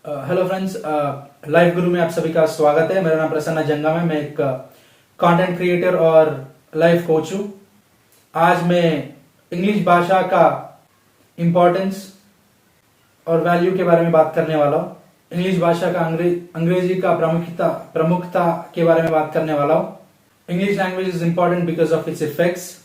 Hello friends, live गुरु में आप सभी का स्वागत है। मेरा नाम प्रसन्न जंगम है। मैं एक कंटेंट क्रिएटर और लाइफ कोच हूँ। आज मैं इंग्लिश भाषा का इम्पोर्टेंस और वैल्यू के बारे में बात करने वाला हूँ। इंग्लिश भाषा का अंग्रेजी का प्रमुखता के बारे में बात करने वाला हूँ। English language is important because of its effects.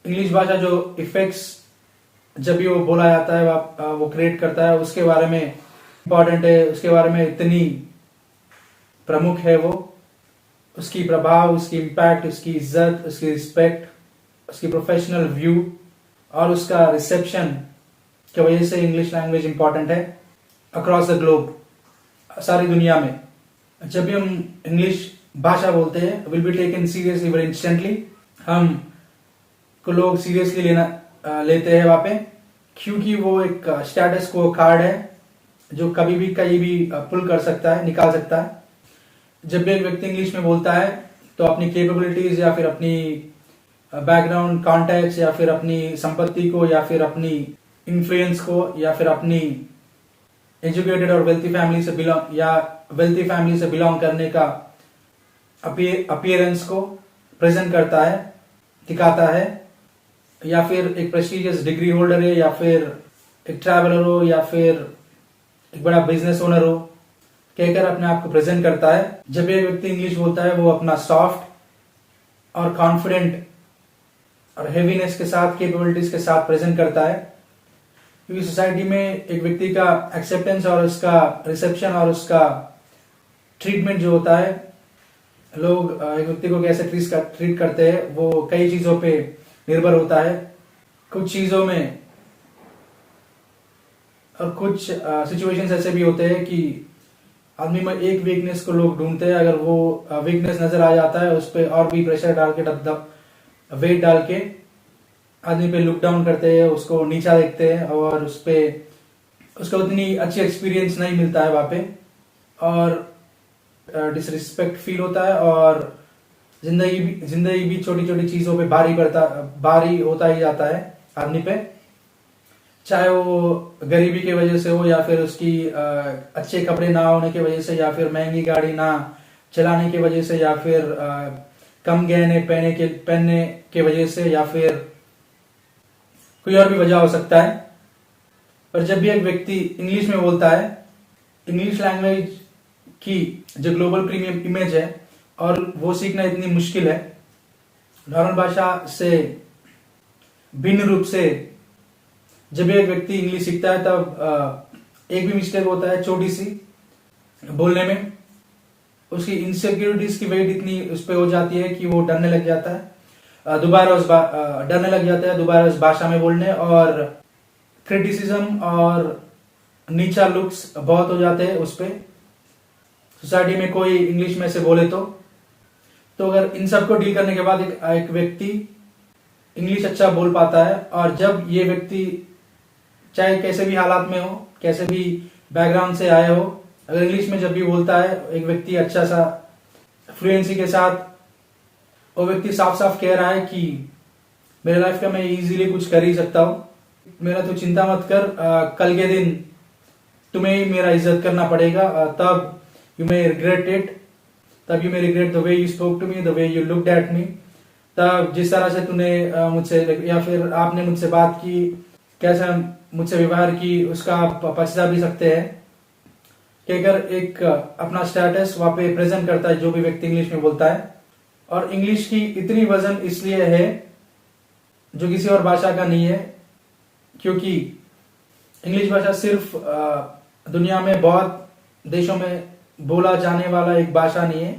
English भाषा जो इफेक्ट्स जब भी वो बोला जाता है वो क्रिएट करता है, उसके बारे में इम्पोर्टेंट है, उसके बारे में इतनी प्रमुख है वो। उसकी प्रभाव, उसकी इम्पैक्ट, उसकी इज्जत, उसकी रिस्पेक्ट, उसकी प्रोफेशनल व्यू और उसका रिसेप्शन की वजह से इंग्लिश लैंग्वेज इंपॉर्टेंट है अक्रॉस द ग्लोब, सारी दुनिया में। जब भी हम इंग्लिश भाषा बोलते हैं, will be taken seriously very instantly. हम को लोग सीरियसली लेते हैं वहां पे, क्योंकि वो एक स्टेटस को कार्ड है जो कभी भी कहीं भी पुल कर सकता है, निकाल सकता है। जब भी एक व्यक्ति इंग्लिश में बोलता है तो अपनी कैपेबिलिटीज या फिर अपनी बैकग्राउंड कॉन्टेक्ट या फिर अपनी संपत्ति को या फिर अपनी इन्फ्लुएंस को या फिर अपनी एजुकेटेड और वेल्थी फैमिली से बिलोंग करने का अपीयरेंस को प्रेजेंट करता है, दिखाता है। या फिर एक प्रेस्टिजियस डिग्री होल्डर है, या फिर एक ट्रैवलर हो, या फिर एक बड़ा बिजनेस ओनर हो, कहकर अपने आप को प्रेजेंट करता है। जब एक व्यक्ति इंग्लिश बोलता है, वो अपना सॉफ्ट और कॉन्फिडेंट और हेवीनेस के साथ, कैपेबिलिटीज के साथ प्रेजेंट करता है। क्योंकि सोसाइटी में एक व्यक्ति का एक्सेप्टेंस और उसका रिसेप्शन और उसका ट्रीटमेंट जो होता है, लोग एक व्यक्ति को कैसे ट्रीट करते हैं, वो कई चीजों पे निर्भर होता है। कुछ चीजों में और कुछ सिचुएशंस ऐसे भी होते हैं कि आदमी में एक वीकनेस को लोग ढूंढते हैं। अगर वो वीकनेस नजर आ जाता है, उस पर और भी प्रेशर डाल के वेट डाल के आदमी पे लुक डाउन करते हैं, उसको नीचा देखते हैं और उसको उतनी अच्छी एक्सपीरियंस नहीं मिलता है वहां पे, और डिसरिस्पेक्ट फील होता है। और जिंदगी भी छोटी छोटी चीजों पे भारी होता ही जाता है आदमी पे, चाहे वो गरीबी की वजह से हो, या फिर उसकी अच्छे कपड़े ना होने की वजह से, या फिर महंगी गाड़ी ना चलाने की वजह से, या फिर कम गहने पहनने के वजह से, या फिर कोई और भी वजह हो सकता है। पर जब भी एक व्यक्ति इंग्लिश में बोलता है, इंग्लिश लैंग्वेज की जो ग्लोबल प्रीमियम इमेज है और वो सीखना इतनी मुश्किल है, नॉर्मल भाषा से भिन्न रूप से जब एक व्यक्ति इंग्लिश सीखता है, तब एक भी मिस्टेक होता है छोटी सी बोलने में, उसकी इनसिक्योरिटीज की वेट इतनी उस पर हो जाती है कि वो डरने लग जाता है, दोबारा उस भाषा में बोलने। और क्रिटिसिज्म और नीचा लुक्स बहुत हो जाते हैं उस पे। सोसाइटी में कोई इंग्लिश में से बोले तो अगर इन सब को डील करने के बाद एक व्यक्ति इंग्लिश अच्छा बोल पाता है। और जब ये व्यक्ति चाहे कैसे भी हालात में हो, कैसे भी बैकग्राउंड से आए हो, अगर इंग्लिश में जब भी बोलता है एक व्यक्ति अच्छा सा फ्लुएंसी के साथ, वो व्यक्ति साफ साफ कह रहा है कि मेरे लाइफ का मैं इजीली कुछ कर ही सकता हूँ, मेरा तो चिंता मत कर, कल के दिन तुम्हें ही मेरा इज्जत करना पड़ेगा, तब यू मे रिग्रेट इट, तब you may regret the way you spoke to me, the way you looked at me. तब जिस तरह से तूने मुझसे या फिर आपने मुझसे बात की, कैसा मुझसे व्यवहार की, उसका आप पछता भी सकते हैं। कि अगर एक अपना स्टेटस वहां पे प्रेजेंट करता है जो भी व्यक्ति इंग्लिश में बोलता है। और इंग्लिश की इतनी वजन इसलिए है जो किसी और भाषा का नहीं है, क्योंकि इंग्लिश भाषा सिर्फ दुनिया में बहुत देशों में बोला जाने वाला एक भाषा नहीं है।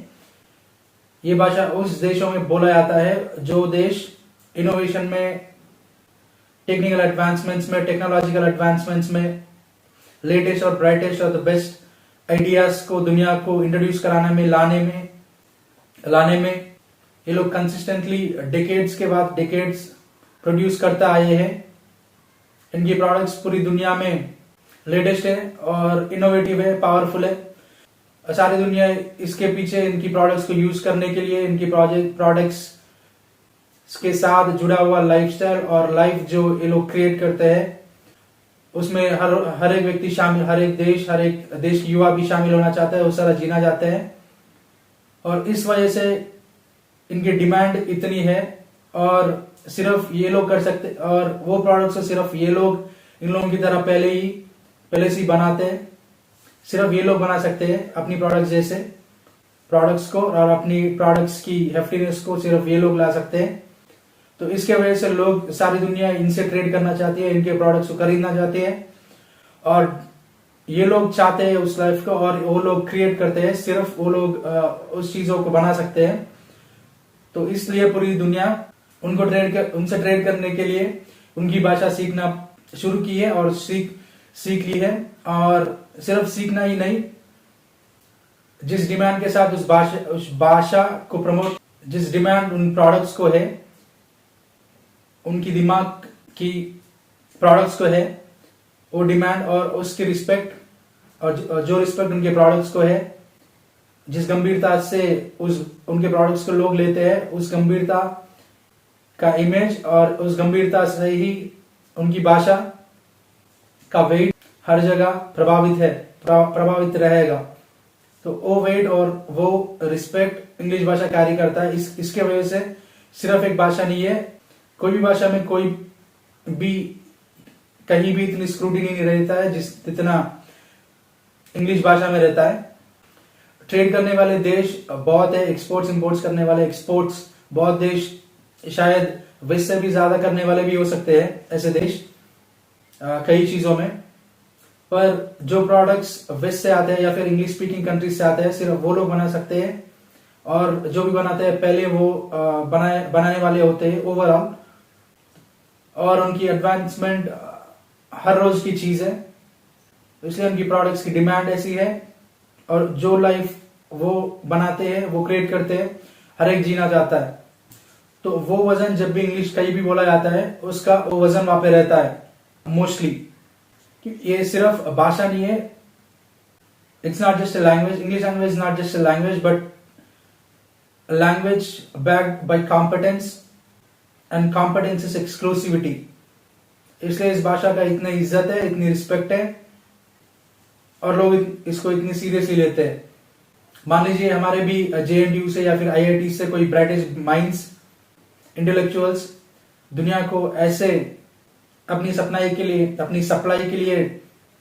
ये भाषा उस देशों में बोला जाता है जो देश इनोवेशन में, टेक्निकल एडवांसमेंट्स में, टेक्नोलॉजिकल एडवांसमेंट्स में लेटेस्ट और ब्राइटेस्ट और द बेस्ट आइडियाज को दुनिया को इंट्रोड्यूस कराने में, लाने में ये लोग कंसिस्टेंटली डेकेड्स के बाद डेकेड्स प्रोड्यूस करता आए हैं। इनकी प्रोडक्ट्स पूरी दुनिया में लेटेस्ट है और इनोवेटिव है, पावरफुल है। सारी दुनिया इसके पीछे इनकी प्रोडक्ट्स को यूज करने के लिए, इनकी प्रोडक्ट्स के साथ जुड़ा हुआ लाइफस्टाइल और लाइफ जो ये लोग क्रिएट करते हैं, उसमें हर एक व्यक्ति शामिल, हर एक देश की युवा भी शामिल होना चाहता है, उस तरह जीना चाहते हैं। और इस वजह से इनकी डिमांड इतनी है, और सिर्फ ये लोग कर सकते, और वो प्रोडक्ट्स सिर्फ ये लोग, इन लोगों की तरह पहले से ही बनाते हैं। सिर्फ ये लोग बना सकते हैं अपनी प्रोडक्ट्स जैसे प्रोडक्ट्स को, और अपनी प्रोडक्ट्स की हेफ्टीनेस को सिर्फ ये लोग ला सकते हैं। तो इसके वजह से लोग, सारी दुनिया इनसे ट्रेड करना चाहती है, इनके प्रोडक्ट्स को खरीदना चाहती है, और ये लोग चाहते हैं उस लाइफ को, और वो लोग क्रिएट करते हैं, सिर्फ वो लोग उस चीजों को बना सकते हैं। तो इसलिए पूरी दुनिया उनसे ट्रेड करने के लिए उनकी भाषा सीखना शुरू की है, और सीख ली है। और सिर्फ सीखना ही नहीं, जिस डिमांड के साथ उस भाषा को प्रमोट, जिस डिमांड उन प्रोडक्ट्स को है, उनकी दिमाग की प्रोडक्ट्स को है, वो डिमांड और उसकी रिस्पेक्ट, और जो रिस्पेक्ट उनके प्रोडक्ट्स को है, जिस गंभीरता से उनके प्रोडक्ट्स को लोग लेते हैं, उस गंभीरता का इमेज और उस गंभीरता से ही उनकी भाषा का वेट हर जगह प्रभावित रहेगा। तो वो वेट और वो रिस्पेक्ट इंग्लिश भाषा कैरी करता है। इसके वजह से सिर्फ एक भाषा नहीं है, कोई भी भाषा में कोई भी कहीं भी इतनी स्क्रूटिनी नहीं रहता है जितना इंग्लिश भाषा में रहता है। ट्रेड करने वाले देश बहुत है, एक्सपोर्ट्स इंपोर्ट्स करने वाले एक्सपोर्ट्स बहुत देश, शायद वेस्ट से भी ज्यादा करने वाले भी हो सकते हैं ऐसे देश कई चीजों में। पर जो प्रोडक्ट्स वेस्ट से आते हैं या फिर इंग्लिश स्पीकिंग कंट्रीज से आते हैं, सिर्फ वो लोग बना सकते हैं, और जो भी बनाते हैं पहले वो बनाने वाले होते हैं ओवरऑल, और उनकी एडवांसमेंट हर रोज की चीज है। इसलिए उनकी प्रोडक्ट्स की डिमांड ऐसी है, और जो लाइफ वो बनाते हैं, वो क्रिएट करते हैं, हर एक जीना चाहता है। तो वो वजन जब भी इंग्लिश कहीं भी बोला जाता है, उसका वो वजन वहां पे रहता है मोस्टली। ये सिर्फ भाषा नहीं है, it's not just a language, English language is not just a language, but language backed by competence, and competence is exclusivity. इसलिए इस भाषा का इतनी इज्जत है, इतनी रिस्पेक्ट है, और लोग इसको इतनी सीरियसली लेते हैं। मान लीजिए हमारे भी JNTU से या फिर IIT से कोई ब्राइटेस्ट माइंड्स, इंटेलेक्चुअल्स दुनिया को ऐसे अपनी सप्लाई के लिए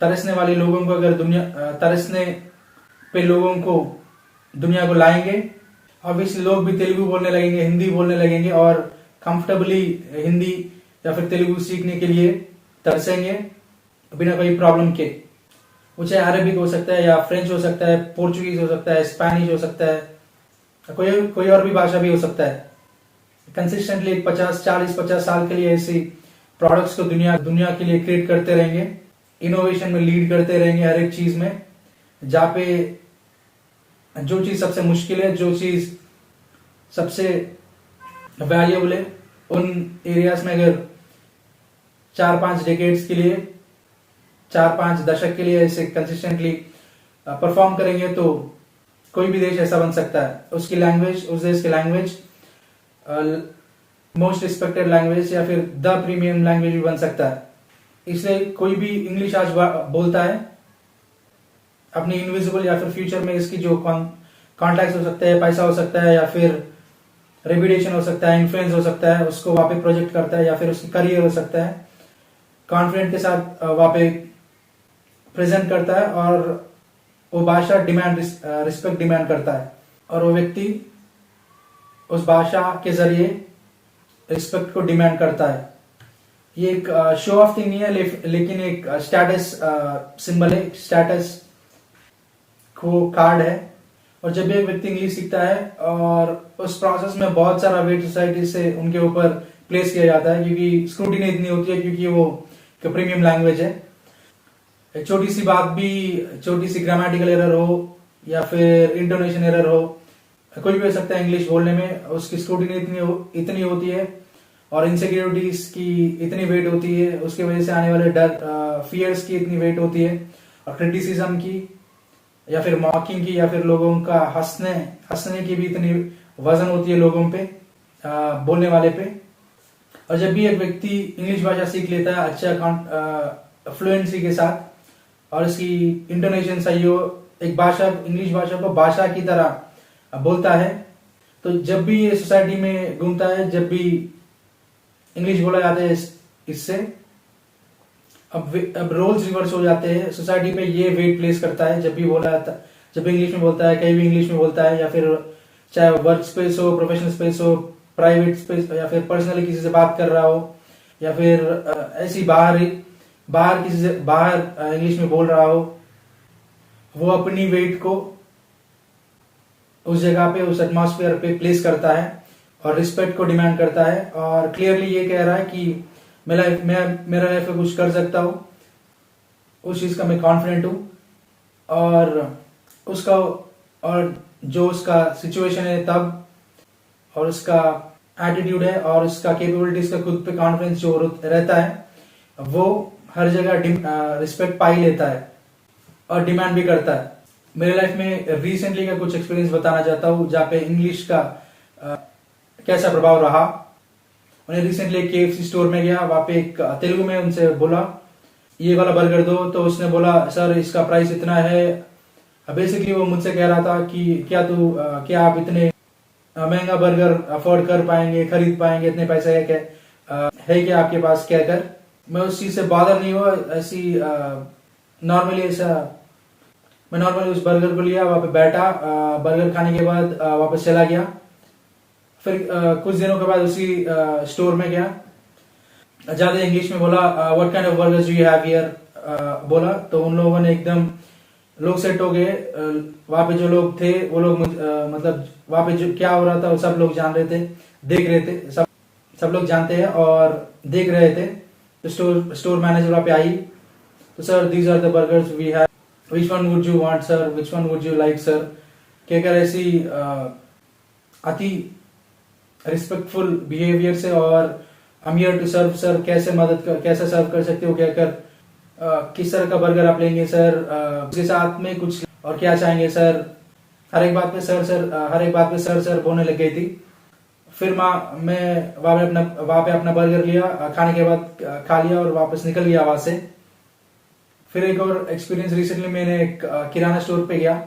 तरसने वाले लोगों को, अगर तरसने पे लोगों को दुनिया को लाएंगे, ऑब्वियसली लोग भी तेलुगु बोलने लगेंगे, हिंदी बोलने लगेंगे, और कंफर्टेबली हिंदी या फिर तेलुगु सीखने के लिए तरसेंगे बिना कोई प्रॉब्लम के। वो चाहे अरबिक हो सकता है, या फ्रेंच हो सकता है, पोर्चुगीज हो सकता है, स्पेनिश हो सकता है, कोई और भी भाषा भी हो सकता है। कंसिस्टेंटली 40-50 साल के लिए ऐसी प्रोडक्ट्स को दुनिया के लिए क्रिएट करते रहेंगे, इनोवेशन में लीड करते रहेंगे हर एक चीज में। जहाँ पे जो चीज सबसे मुश्किल है, जो चीज सबसे वैल्यूएबल है, उन एरियाज में अगर 4-5 डेकेड्स के लिए, 4-5 दशक के लिए ऐसे कंसिस्टेंटली परफॉर्म करेंगे, तो कोई भी देश ऐसा बन सकता है। उसकी लैंग्वेज, उस देश की लैंग्वेज मोस्ट रिस्पेक्टेड लैंग्वेज या फिर द प्रीमियम लैंग्वेज भी बन सकता है। इसलिए कोई भी इंग्लिश आज बोलता है, अपनी इनविजिबल या फिर फ्यूचर में इसकी जो कॉन्टैक्ट हो सकते हैं, पैसा हो सकता है, या फिर रेपुटेशन हो सकता है, इन्फ्लुएंस हो सकता है, उसको वहां पे प्रोजेक्ट करता है, या फिर उसकी करियर हो सकता है, कॉन्फिडेंट के साथ वहां पे प्रेजेंट करता है, और वो भाषा रिस्पेक्ट डिमांड करता है, और वो व्यक्ति उस भाषा के जरिए रिस्पेक्ट को डिमांड करता है। ये एक शो ऑफ थिंग नहीं है, लेकिन एक स्टेटस सिंबल है, स्टेटस को कार्ड है। और जब भी एक व्यक्ति इंग्लिश सीखता है, और उस प्रोसेस में बहुत सारा वेट सोसाइटी से उनके ऊपर प्लेस किया जाता है, क्योंकि स्क्रूटिनी इतनी होती है, क्योंकि वो प्रीमियम लैंग्वेज है। एक छोटी सी बात भी, छोटी सी ग्रामेटिकल एरर हो या फिर इंटोनेशन एरर हो, कोई भी हो सकता है इंग्लिश बोलने में, उसकी स्क्रूटिनी इतनी होती है, और इनसिक्योरिटीज की इतनी वेट होती है, उसकी वजह से आने वाले डर, फियर्स की इतनी वेट होती है, और क्रिटिसिज्म की या फिर मॉकिंग की या फिर लोगों का हंसने की भी इतनी वजन होती है लोगों पे, बोलने वाले पे। और जब भी एक व्यक्ति इंग्लिश भाषा सीख लेता है, अच्छा फ्लुएंसी के साथ और इसकी इंटोनेशन सही हो, एक भाषा इंग्लिश भाषा को भाषा की तरह बोलता है। तो जब भी ये सोसाइटी में घूमता है, जब भी इंग्लिश बोला जाता है इससे अब रोल्स रिवर्स हो जाते हैं सोसाइटी पे। ये वेट प्लेस करता है जब भी बोला जाता, जब भी इंग्लिश में बोलता है, कहीं भी इंग्लिश में बोलता है, या फिर चाहे वर्क स्पेस हो, प्रोफेशनल स्पेस हो, प्राइवेट स्पेस, या फिर पर्सनली किसी से बात कर रहा हो, या फिर ऐसी बाहर किसी से बाहर इंग्लिश में बोल रहा हो, वो अपनी वेट को उस जगह पे, उस एटमॉस्फेयर पे प्लेस करता है और रिस्पेक्ट को डिमांड करता है और क्लियरली ये कह रहा है कि मेरा लाइफ में कुछ कर सकता हूँ, उस चीज का मैं कॉन्फिडेंट हूँ। और उसका और जो उसका सिचुएशन है तब, और उसका एटीट्यूड है और उसका कैपेबिलिटीज का खुद पे कॉन्फिडेंस जो रहता है, वो हर जगह रिस्पेक्ट पा ही लेता है और डिमांड भी करता है। मेरे लाइफ में रिसेंटली का कुछ एक्सपीरियंस बताना चाहता हूँ जहाँ पे इंग्लिश का कैसा प्रभाव रहा। मैंने रिसेंटली KFC स्टोर में गया, वहां पे एक तेलुगु में उनसे बोला ये वाला बर्गर दो, तो उसने बोला सर इसका प्राइस इतना है। बेसिकली वो मुझसे कह रहा था कि क्या आप इतने महंगा बर्गर अफोर्ड कर पाएंगे, खरीद पाएंगे, इतने पैसे है क्या आपके पास, क्या कर। मैं उस चीज से बॉदर नहीं हुआ, ऐसी मैं नॉर्मली उस बर्गर को लिया, वहां पे बैठा, बर्गर खाने के बाद वापस चला गया। फिर कुछ दिनों के बाद उसी स्टोर में गया, ज्यादा इंग्लिश में बोला what kind of burgers do you have here बोला, तो उन लोगों ने एकदम लोग सेट हो गए। वहां पे जो लोग थे वो लोग मतलब वहां पे जो क्या हो रहा था वो सब लोग जान रहे थे, देख रहे थे, सब लोग जानते हैं और देख रहे थे। तो स्टोर मैनेजर वहां पे आई, तो sir these are the burgers we have, which one would you want sir, which one would you like sir, कहकर ऐसी अति रिस्पेक्टफुल बिहेवियर से, और I'm here to serve sir, कैसे सर्व कर सकते हो, कहकर किस तरह का बर्गर आप लेंगे सर, उसके साथ में कुछ और क्या चाहेंगे सर, हर एक बात पे सर बोलने लग गई थी। फिर मैं वहां पे अपना बर्गर लिया, खाने के बाद खा लिया और वापस निकल गया वहां से। फिर एक और एक्सपीरियंस, रिसेंटली मैंने एक किराना स्टोर पे गया,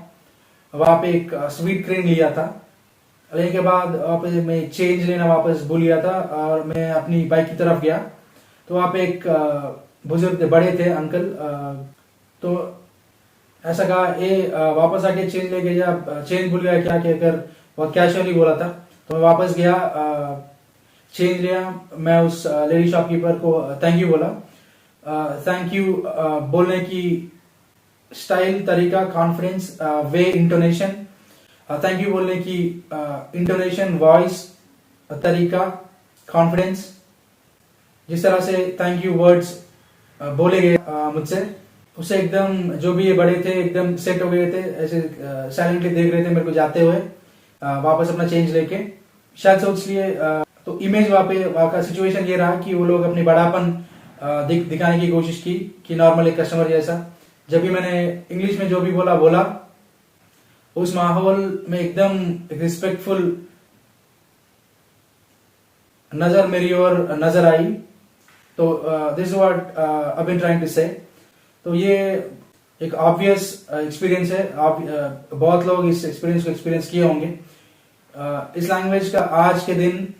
वहां पे एक स्वीट क्रीम लिया था। लेने के बाद वापस मैं चेंज लेना वापस भूल गया था और मैं अपनी बाइक की तरफ गया, तो वहां पे एक बुजुर्ग बड़े थे अंकल, तो ऐसा कहा वापस आके चेंज लेके जा, चेंज भूल गया क्या, कहकर वो कैजुअली बोला था। तो मैं वापस गया, चेंज लिया, मैं उस लेडी शॉपकीपर को थैंक यू बोला। थैंक यू बोलने की स्टाइल, तरीका, confidence, way, intonation, thank you बोलने की इंटोनेशन, वॉइस, तरीका, कॉन्फिडेंस, जिस तरह से थैंक यू वर्ड्स बोले गए मुझसे, उससे एकदम जो भी ये बड़े थे एकदम सेट हो गए थे, ऐसे साइलेंटली देख रहे थे मेरे को जाते हुए वापस अपना चेंज लेके। शायद सोच लिए तो इमेज वहाँ का सिचुएशन ये रहा कि वो लोग अपनी बड़ापन दिखाने की कोशिश की कि नॉर्मल एक कस्टमर जैसा। जब भी मैंने इंग्लिश में जो भी बोला, उस माहौल में एकदम रिस्पेक्टफुल नजर मेरी ओर नजर आई। तो this what I been trying to say. तो ये एक ऑब्वियस एक्सपीरियंस है, बहुत लोग इस एक्सपीरियंस को एक्सपीरियंस किए होंगे। इस लैंग्वेज का आज के दिन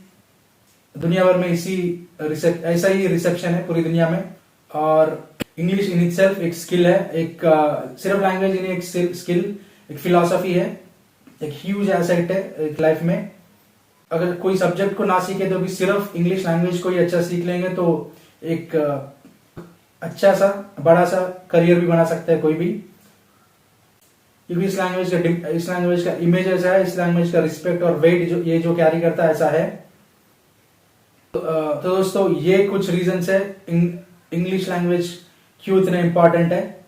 दुनिया भर में ऐसा ही रिसेप्शन है पूरी दुनिया में। और इंग्लिश इन इटसेल्फ एक स्किल है, एक सिर्फ लैंग्वेज नहीं, एक स्किल, एक फिलॉसफी है, एक ह्यूज एसेट है एक लाइफ में। अगर कोई सब्जेक्ट को ना सीखे तो भी सिर्फ इंग्लिश लैंग्वेज को ही अच्छा सीख लेंगे तो एक अच्छा सा बड़ा सा करियर भी बना सकता है कोई भी, क्योंकि इस लैंग्वेज का इमेज ऐसा है, इस लैंग्वेज का रिस्पेक्ट और वेट जो कैरी करता है ऐसा है। तो दोस्तों ये कुछ रीजंस है इंग्लिश लैंग्वेज क्यों इतना इंपॉर्टेंट है।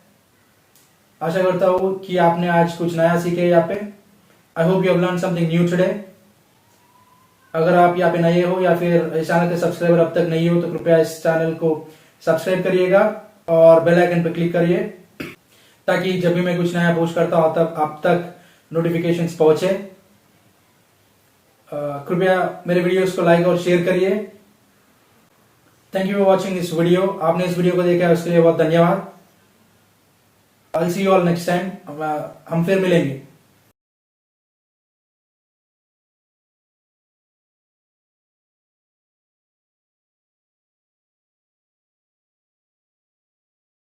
आशा करता हूं कि आपने आज कुछ नया सीखे यहाँ पे। I hope you have learn something new today. अगर आप यहाँ पे नए हो या फिर इस चैनल के सब्सक्राइबर अब तक नहीं हो तो कृपया इस चैनल को सब्सक्राइब करिएगा और बेल आइकन पर क्लिक करिए, ताकि जब भी मैं कुछ नया पोस्ट करता हूं तब आप तक नोटिफिकेशंस पहुंचे। कृपया मेरे वीडियोस को लाइक और शेयर करिए। Thank you for watching this video. आपने इस वीडियो को देखा है उसके लिए बहुत धन्यवाद। आई सी यू ऑल नेक्स्ट टाइम। हम फिर मिलेंगे।